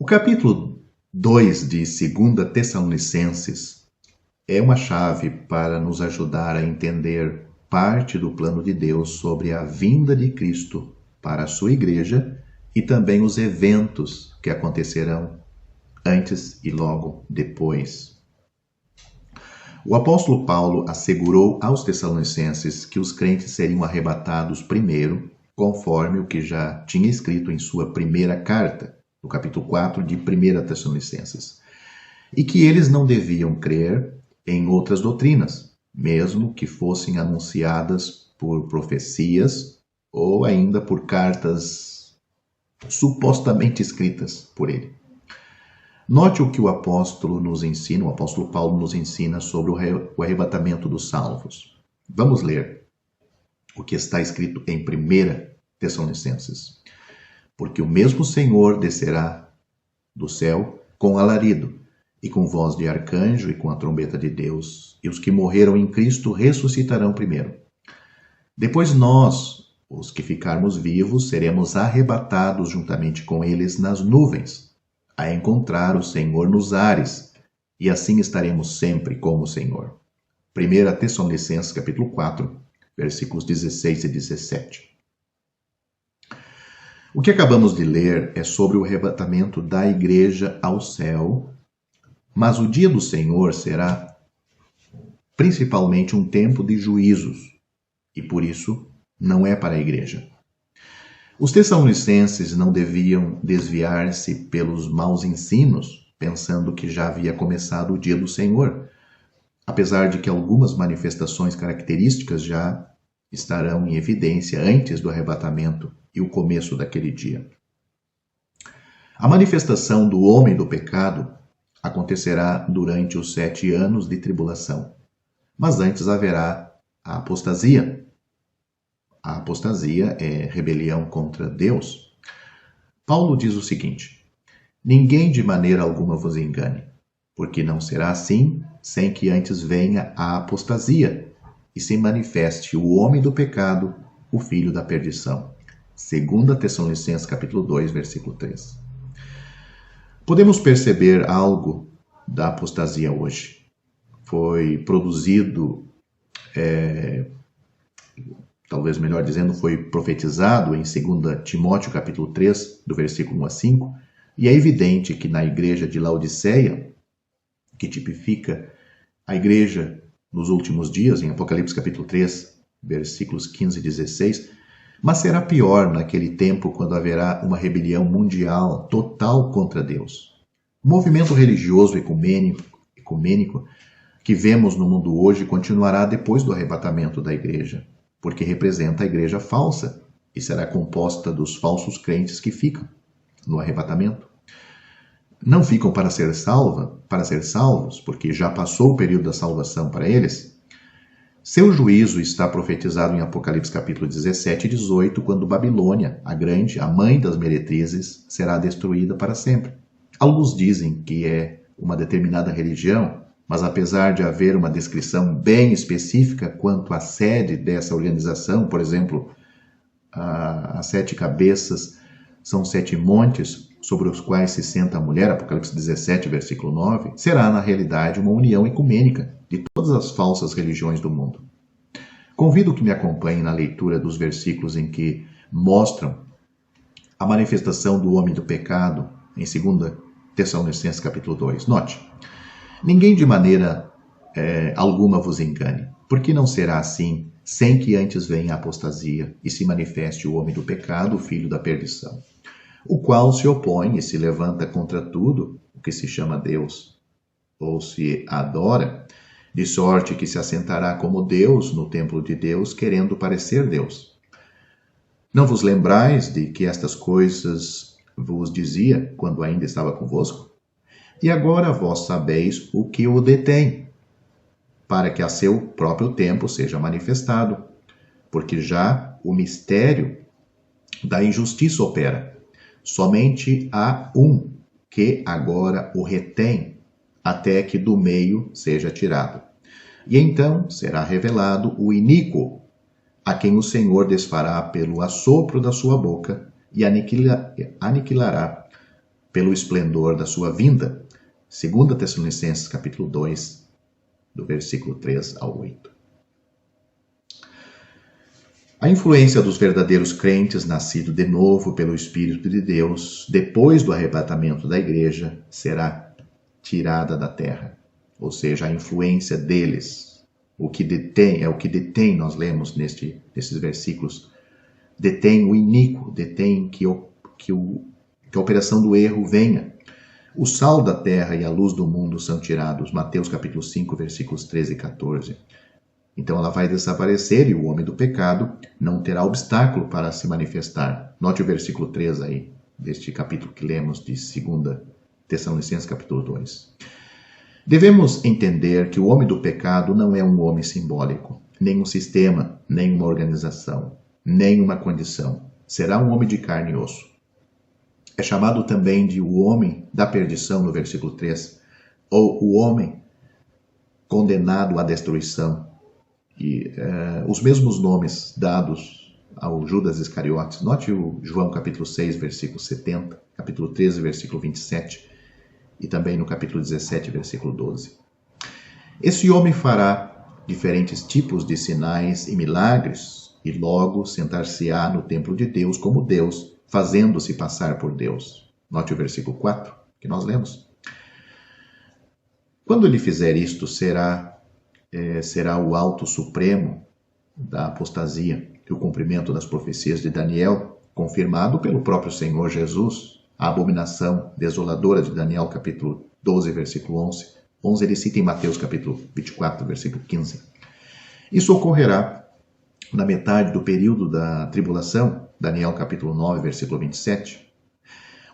capítulo 2 de 2 Tessalonicenses é uma chave para nos ajudar a entender parte do plano de Deus sobre a vinda de Cristo para a sua igreja e também os eventos que acontecerão antes e logo depois. O apóstolo Paulo assegurou aos Tessalonicenses que os crentes seriam arrebatados primeiro, conforme o que já tinha escrito em sua primeira carta, no capítulo 4 de 1 Tessalonicenses, e que eles não deviam crer em outras doutrinas, mesmo que fossem anunciadas por profecias ou ainda por cartas supostamente escritas por ele. Note o que o apóstolo Paulo nos ensina sobre o arrebatamento dos salvos. Vamos ler o que está escrito em 1 Tessalonicenses. Porque o mesmo Senhor descerá do céu com alarido, e com voz de arcanjo e com a trombeta de Deus, e os que morreram em Cristo ressuscitarão primeiro. Depois nós, os que ficarmos vivos, seremos arrebatados juntamente com eles nas nuvens, a encontrar o Senhor nos ares, e assim estaremos sempre com o Senhor. 1 Tessalonicenses capítulo 4, versículos 16 e 17. O que acabamos de ler é sobre o arrebatamento da igreja ao céu, mas o dia do Senhor será principalmente um tempo de juízos, e por isso não é para a igreja. Os tessalonicenses não deviam desviar-se pelos maus ensinos, pensando que já havia começado o dia do Senhor, apesar de que algumas manifestações características já estarão em evidência antes do arrebatamento e o começo daquele dia. A manifestação do homem do pecado acontecerá durante os 7 anos de tribulação, mas antes haverá a apostasia. A apostasia é rebelião contra Deus. Paulo diz o seguinte: ninguém de maneira alguma vos engane, porque não será assim sem que antes venha a apostasia e se manifeste o homem do pecado, o filho da perdição. 2 Tessalonicenses capítulo 2, versículo 3. Podemos perceber algo da apostasia hoje. Foi produzido, talvez melhor dizendo, foi profetizado em 2 Timóteo capítulo 3, do versículo 1 a 5, e é evidente que na igreja de Laodiceia, que tipifica a igreja nos últimos dias, em Apocalipse capítulo 3, versículos 15 e 16, mas será pior naquele tempo quando haverá uma rebelião mundial total contra Deus. O movimento religioso ecumênico que vemos no mundo hoje continuará depois do arrebatamento da igreja, porque representa a igreja falsa e será composta dos falsos crentes que ficam no arrebatamento. Não ficam para ser salvos, porque já passou o período da salvação para eles. Seu juízo está profetizado em Apocalipse capítulo 17 e 18, quando Babilônia, a grande, a mãe das meretrizes, será destruída para sempre. Alguns dizem que é uma determinada religião, mas apesar de haver uma descrição bem específica quanto à sede dessa organização, por exemplo, as 7 cabeças são 7 montes sobre os quais se senta a mulher, Apocalipse 17, versículo 9, será na realidade uma união ecumênica de todas as falsas religiões do mundo. Convido que me acompanhem na leitura dos versículos em que mostram a manifestação do homem do pecado em 2 Tessalonicenses capítulo 2. Note: ninguém de maneira alguma vos engane, porque não será assim sem que antes venha a apostasia e se manifeste o homem do pecado, o filho da perdição, o qual se opõe e se levanta contra tudo o que se chama Deus, ou se adora, de sorte que se assentará como Deus no templo de Deus, querendo parecer Deus. Não vos lembrais de que estas coisas vos dizia quando ainda estava convosco? E agora vós sabeis o que o detém, para que a seu próprio tempo seja manifestado, porque já o mistério da injustiça opera. Somente há um que agora o retém, até que do meio seja tirado. E então será revelado o iníquo, a quem o Senhor desfará pelo assopro da sua boca e aniquilará pelo esplendor da sua vinda. 2 Tessalonicenses capítulo 2, do versículo 3 ao 8. A influência dos verdadeiros crentes nascidos de novo pelo Espírito de Deus, depois do arrebatamento da igreja, será tirada da terra. Ou seja, a influência deles, o que detém, nós lemos nesses versículos, detém o iníquo, detém que a operação do erro venha. O sal da terra e a luz do mundo são tirados. Mateus capítulo 5, versículos 13 e 14. Então ela vai desaparecer e o homem do pecado não terá obstáculo para se manifestar. Note o versículo 3 aí, deste capítulo que lemos de 2 Tessalonicenses capítulo 2. Devemos entender que o homem do pecado não é um homem simbólico, nem um sistema, nem uma organização, nem uma condição. Será um homem de carne e osso. É chamado também de o homem da perdição no versículo 3, ou o homem condenado à destruição. E os mesmos nomes dados ao Judas Iscariotes. Note o João capítulo 6, versículo 70, capítulo 13, versículo 27, e também no capítulo 17, versículo 12. Esse homem fará diferentes tipos de sinais e milagres, e logo sentar-se-á no templo de Deus como Deus, fazendo-se passar por Deus. Note o versículo 4, que nós lemos. Quando ele fizer isto, será o alto supremo da apostasia, e o cumprimento das profecias de Daniel, confirmado pelo próprio Senhor Jesus, a abominação desoladora de Daniel, capítulo 12, versículo 11. 11 ele cita em Mateus, capítulo 24, versículo 15. Isso ocorrerá na metade do período da tribulação, Daniel, capítulo 9, versículo 27.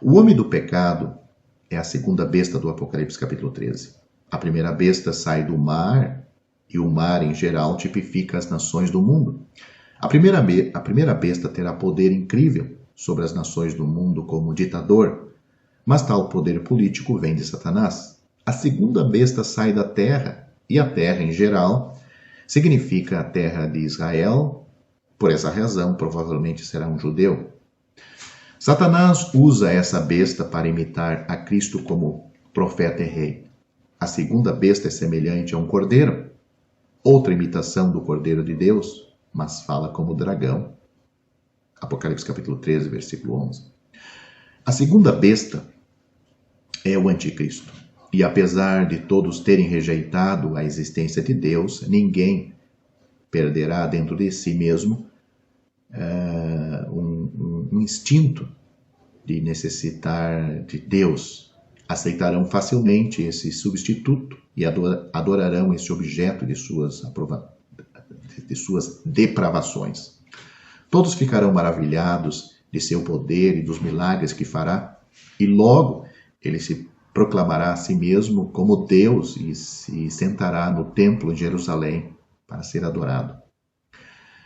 O homem do pecado é a segunda besta do Apocalipse, capítulo 13. A primeira besta sai do mar, e o mar, em geral, tipifica as nações do mundo. A primeira besta terá poder incrível sobre as nações do mundo como ditador, mas tal poder político vem de Satanás. A segunda besta sai da terra, e a terra, em geral, significa a terra de Israel. Por essa razão, provavelmente será um judeu. Satanás usa essa besta para imitar a Cristo como profeta e rei. A segunda besta é semelhante a um cordeiro, outra imitação do Cordeiro de Deus, mas fala como dragão. Apocalipse capítulo 13, versículo 11. A segunda besta é o anticristo. E apesar de todos terem rejeitado a existência de Deus, ninguém perderá dentro de si mesmo um instinto de necessitar de Deus. Aceitarão facilmente esse substituto e adorarão esse objeto de suas depravações. Todos ficarão maravilhados de seu poder e dos milagres que fará, e logo ele se proclamará a si mesmo como Deus e se sentará no templo em Jerusalém para ser adorado.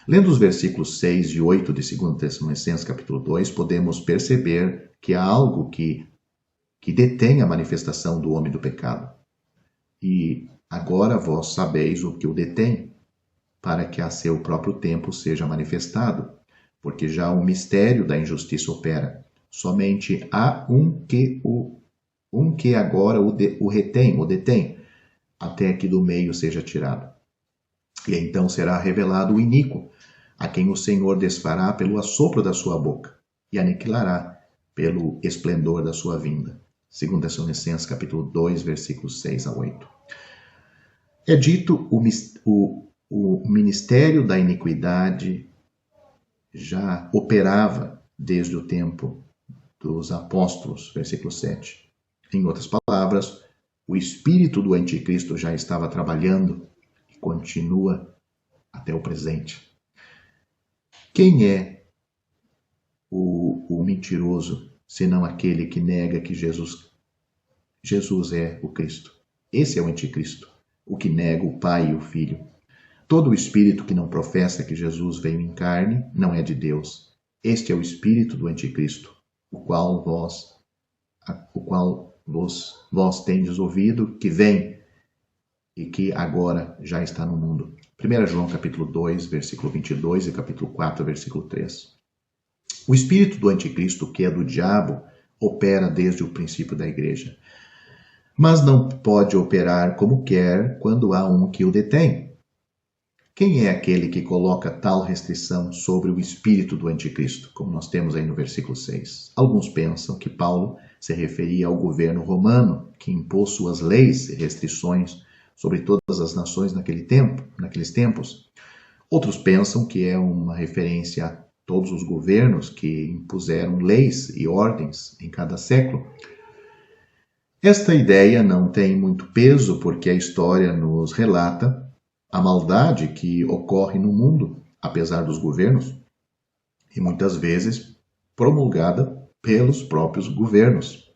Lendo os versículos 6 e 8 de 2 Tessalonicenses capítulo 2, podemos perceber que há algo que detém a manifestação do homem do pecado. E agora vós sabeis o que o detém, para que a seu próprio tempo seja manifestado, porque já o mistério da injustiça opera. Somente há um que agora o detém, até que do meio seja tirado. E então será revelado o iníquo, a quem o Senhor desfará pelo assopro da sua boca, e aniquilará pelo esplendor da sua vinda. 2 Tessalonicenses capítulo 2, versículos 6 a 8. É dito o ministério da iniquidade já operava desde o tempo dos apóstolos, versículo 7. Em outras palavras, o espírito do anticristo já estava trabalhando e continua até o presente. Quem é o mentiroso, senão aquele que nega que Jesus é o Cristo? Esse é o anticristo, o que nega o Pai e o Filho. Todo o espírito que não professa que Jesus veio em carne não é de Deus. Este é o espírito do anticristo, o qual vós tendes ouvido que vem e que agora já está no mundo. 1 João capítulo 2, versículo 22 e capítulo 4, versículo 3. O espírito do anticristo, que é do diabo, opera desde o princípio da igreja, mas não pode operar como quer quando há um que o detém. Quem é aquele que coloca tal restrição sobre o espírito do anticristo, como nós temos aí no versículo 6? Alguns pensam que Paulo se referia ao governo romano, que impôs suas leis e restrições sobre todas as nações naqueles tempos. Outros pensam que é uma referência a todos os governos que impuseram leis e ordens em cada século. Esta ideia não tem muito peso porque a história nos relata a maldade que ocorre no mundo, apesar dos governos, e muitas vezes promulgada pelos próprios governos.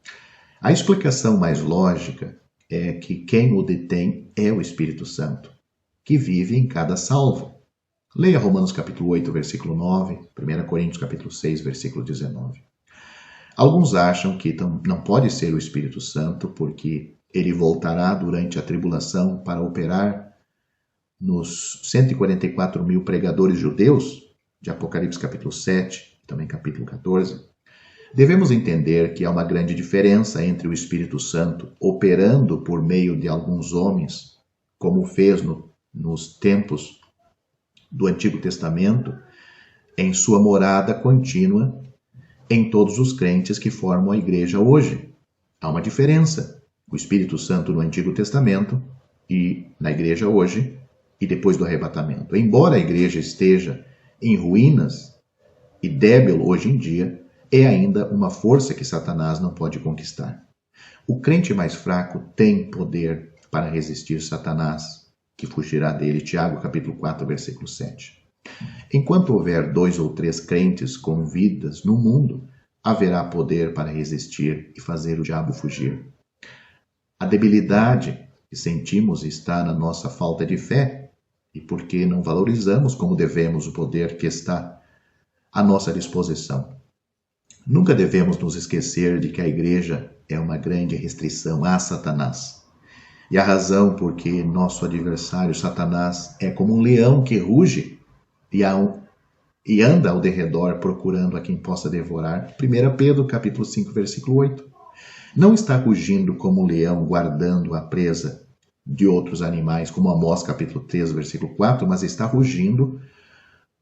A explicação mais lógica é que quem o detém é o Espírito Santo, que vive em cada salvo. Leia Romanos capítulo 8, versículo 9, 1 Coríntios capítulo 6, versículo 19. Alguns acham que não pode ser o Espírito Santo porque ele voltará durante a tribulação para operar nos 144 mil pregadores judeus, de Apocalipse capítulo 7, também capítulo 14. Devemos entender que há uma grande diferença entre o Espírito Santo operando por meio de alguns homens, como fez nos tempos do Antigo Testamento, em sua morada contínua em todos os crentes que formam a igreja hoje. Há uma diferença. O Espírito Santo no Antigo Testamento e na igreja hoje e depois do arrebatamento. Embora a igreja esteja em ruínas e débil hoje em dia, é ainda uma força que Satanás não pode conquistar. O crente mais fraco tem poder para resistir Satanás, que fugirá dele. Tiago capítulo 4, versículo 7. Enquanto houver 2 ou 3 crentes com vidas no mundo, haverá poder para resistir e fazer o diabo fugir. A debilidade que sentimos está na nossa falta de fé e porque não valorizamos como devemos o poder que está à nossa disposição. Nunca devemos nos esquecer de que a igreja é uma grande restrição a Satanás. E a razão por que nosso adversário Satanás é como um leão que ruge e anda ao derredor procurando a quem possa devorar. 1 Pedro capítulo 5, versículo 8. Não está rugindo como um leão guardando a presa de outros animais, como Amós capítulo 3, versículo 4, mas está rugindo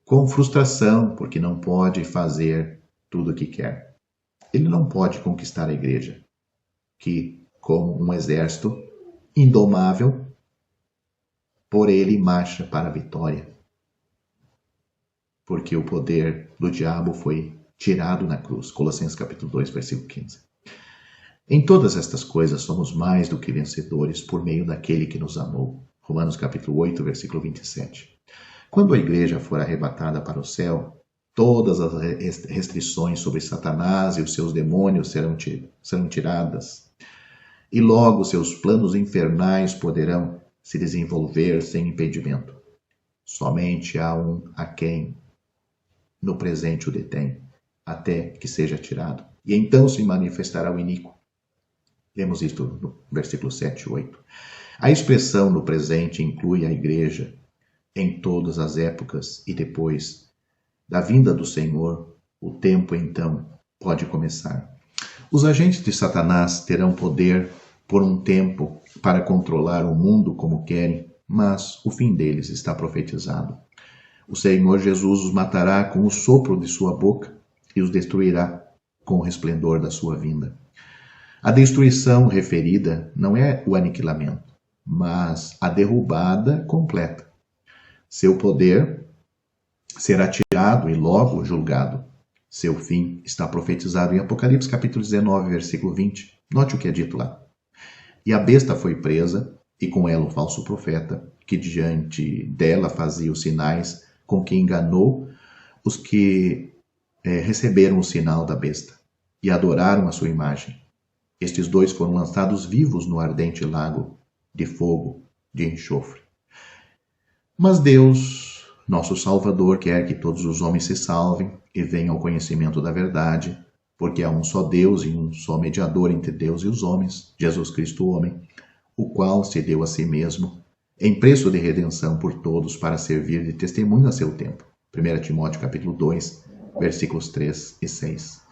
com frustração, porque não pode fazer tudo o que quer. Ele não pode conquistar a igreja, que, como um exército indomável, por ele marcha para a vitória. Porque o poder do diabo foi tirado na cruz. Colossenses capítulo 2, versículo 15. Em todas estas coisas somos mais do que vencedores por meio daquele que nos amou. Romanos capítulo 8, versículo 27. Quando a igreja for arrebatada para o céu, todas as restrições sobre Satanás e os seus demônios serão tiradas. E logo seus planos infernais poderão se desenvolver sem impedimento. Somente há um a quem no presente o detém, até que seja tirado. E então se manifestará o iníquo. Lemos isto no versículo 7 e 8. A expressão no presente inclui a igreja em todas as épocas e depois da vinda do Senhor, o tempo então pode começar. Os agentes de Satanás terão poder por um tempo para controlar o mundo como querem, mas o fim deles está profetizado. O Senhor Jesus os matará com o sopro de sua boca e os destruirá com o resplendor da sua vinda. A destruição referida não é o aniquilamento, mas a derrubada completa. Seu poder será tirado e logo julgado. Seu fim está profetizado em Apocalipse capítulo 19, versículo 20. Note o que é dito lá. E a besta foi presa, e com ela o falso profeta, que diante dela fazia os sinais com que enganou os que receberam o sinal da besta e adoraram a sua imagem. Estes 2 foram lançados vivos no ardente lago de fogo, de enxofre. Mas Deus, nosso Salvador, quer que todos os homens se salvem e venham ao conhecimento da verdade, porque há um só Deus e um só mediador entre Deus e os homens, Jesus Cristo, o homem, o qual se deu a si mesmo em preço de redenção por todos para servir de testemunho a seu tempo. 1 Timóteo capítulo 2, versículos 3 e 6.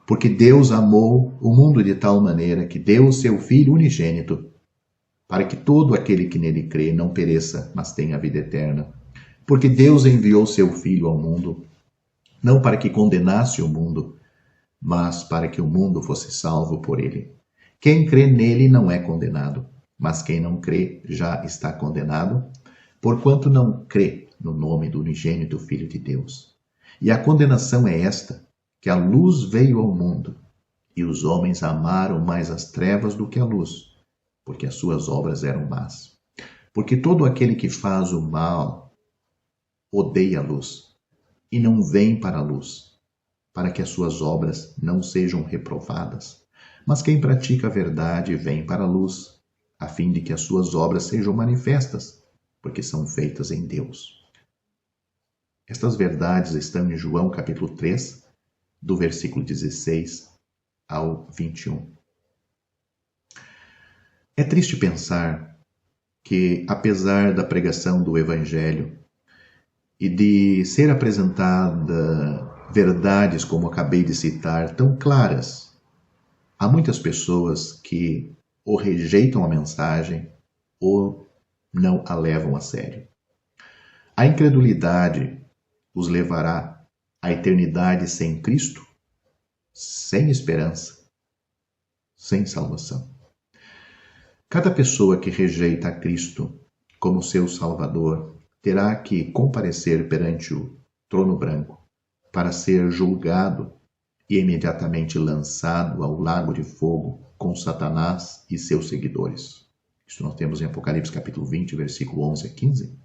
Porque Deus amou o mundo de tal maneira que deu o seu Filho unigênito, para que todo aquele que nele crê não pereça, mas tenha a vida eterna. Porque Deus enviou seu Filho ao mundo, não para que condenasse o mundo, mas para que o mundo fosse salvo por ele. Quem crê nele não é condenado, mas quem não crê já está condenado, porquanto não crê no nome do unigênito Filho de Deus. E a condenação é esta, que a luz veio ao mundo, e os homens amaram mais as trevas do que a luz, porque as suas obras eram más. Porque todo aquele que faz o mal odeia a luz, e não vem para a luz, para que as suas obras não sejam reprovadas. Mas quem pratica a verdade vem para a luz, a fim de que as suas obras sejam manifestas, porque são feitas em Deus. Estas verdades estão em João capítulo 3, do versículo 16 ao 21. É triste pensar que, apesar da pregação do Evangelho e de ser apresentada verdades, como acabei de citar, tão claras, há muitas pessoas que ou rejeitam a mensagem ou não a levam a sério. A incredulidade os levará à eternidade sem Cristo, sem esperança, sem salvação. Cada pessoa que rejeita a Cristo como seu Salvador terá que comparecer perante o trono branco para ser julgado e imediatamente lançado ao lago de fogo com Satanás e seus seguidores. Isso nós temos em Apocalipse capítulo 20, versículo 11 a 15.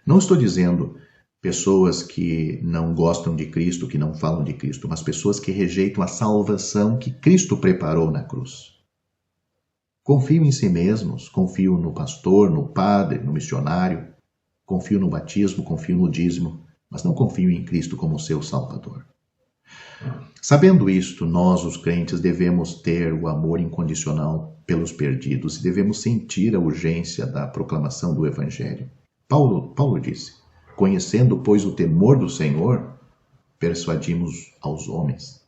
Não estou dizendo pessoas que não gostam de Cristo, que não falam de Cristo, mas pessoas que rejeitam a salvação que Cristo preparou na cruz. Confiam em si mesmos, confiam no pastor, no padre, no missionário, confiam no batismo, confiam no dízimo, mas não confiam em Cristo como seu Salvador. Sabendo isto, nós, os crentes, devemos ter o amor incondicional pelos perdidos e devemos sentir a urgência da proclamação do Evangelho. Paulo disse: conhecendo, pois, o temor do Senhor, persuadimos aos homens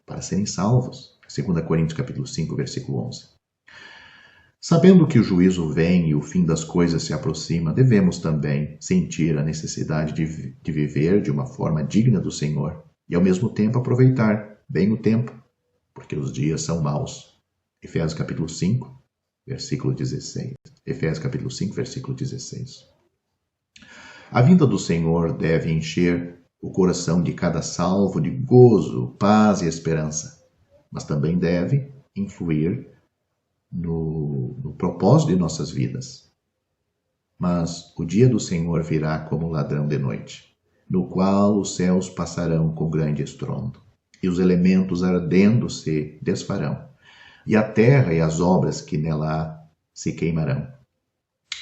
para serem salvos. 2 Coríntios capítulo 5, versículo 11. Sabendo que o juízo vem e o fim das coisas se aproxima, devemos também sentir a necessidade de viver de uma forma digna do Senhor e, ao mesmo tempo, aproveitar bem o tempo, porque os dias são maus. Efésios capítulo 5, versículo 16. Efésios capítulo 5, versículo 16. A vinda do Senhor deve encher o coração de cada salvo de gozo, paz e esperança, mas também deve influir no propósito de nossas vidas. Mas o dia do Senhor virá como ladrão de noite, no qual os céus passarão com grande estrondo, e os elementos ardendo se desfarão, e a terra e as obras que nela há se queimarão.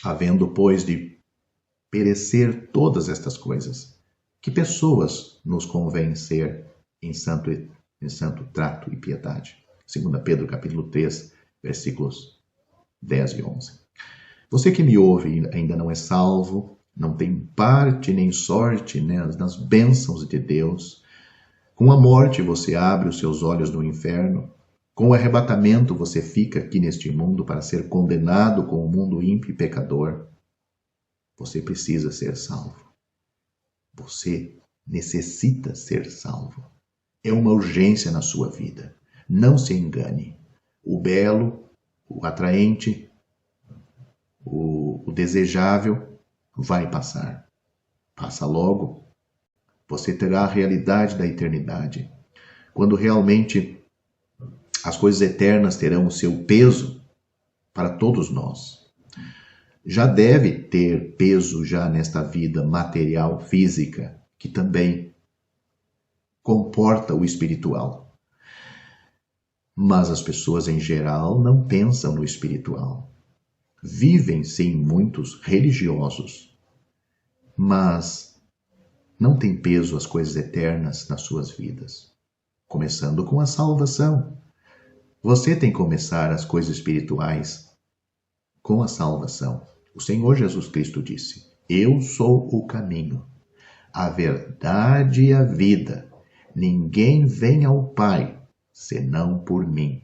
Havendo, pois, de perecer todas estas coisas, que pessoas nos convém ser em santo trato e piedade. 2 Pedro capítulo 3, versículos 10 e 11. Você que me ouve e ainda não é salvo, não tem parte nem sorte nas bênçãos de Deus. Com a morte você abre os seus olhos no inferno. Com o arrebatamento você fica aqui neste mundo para ser condenado com o mundo ímpio e pecador. Você precisa ser salvo. Você necessita ser salvo. É uma urgência na sua vida. Não se engane. O belo, o atraente, o desejável vai passar. Passa logo. Você terá a realidade da eternidade. Quando realmente as coisas eternas terão o seu peso para todos nós. Já deve ter peso já nesta vida material, física, que também comporta o espiritual. Mas as pessoas em geral não pensam no espiritual. Vivem, sim, muitos religiosos, mas não tem peso as coisas eternas nas suas vidas. Começando com a salvação. Você tem que começar as coisas espirituais com a salvação. O Senhor Jesus Cristo disse: eu sou o caminho, a verdade e a vida. ninguém vem ao Pai, senão por mim.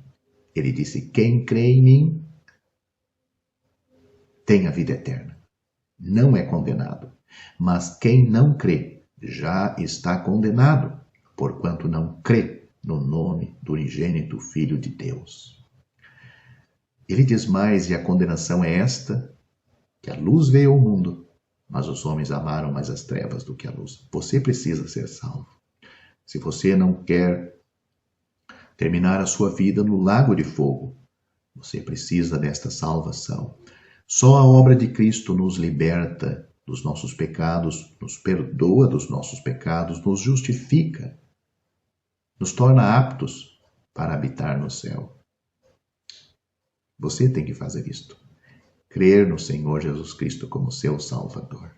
Ele disse, quem crê em mim tem a vida eterna. Não é condenado. Mas quem não crê já está condenado, porquanto não crê no nome do unigênito Filho de Deus. Ele diz mais, e a condenação é esta, que a luz veio ao mundo, mas os homens amaram mais as trevas do que a luz. Você precisa ser salvo. Se você não quer terminar a sua vida no lago de fogo, você precisa desta salvação. Só a obra de Cristo nos liberta dos nossos pecados, nos perdoa dos nossos pecados, nos justifica, nos torna aptos para habitar no céu. Você tem que fazer isto. Crer no Senhor Jesus Cristo como seu Salvador.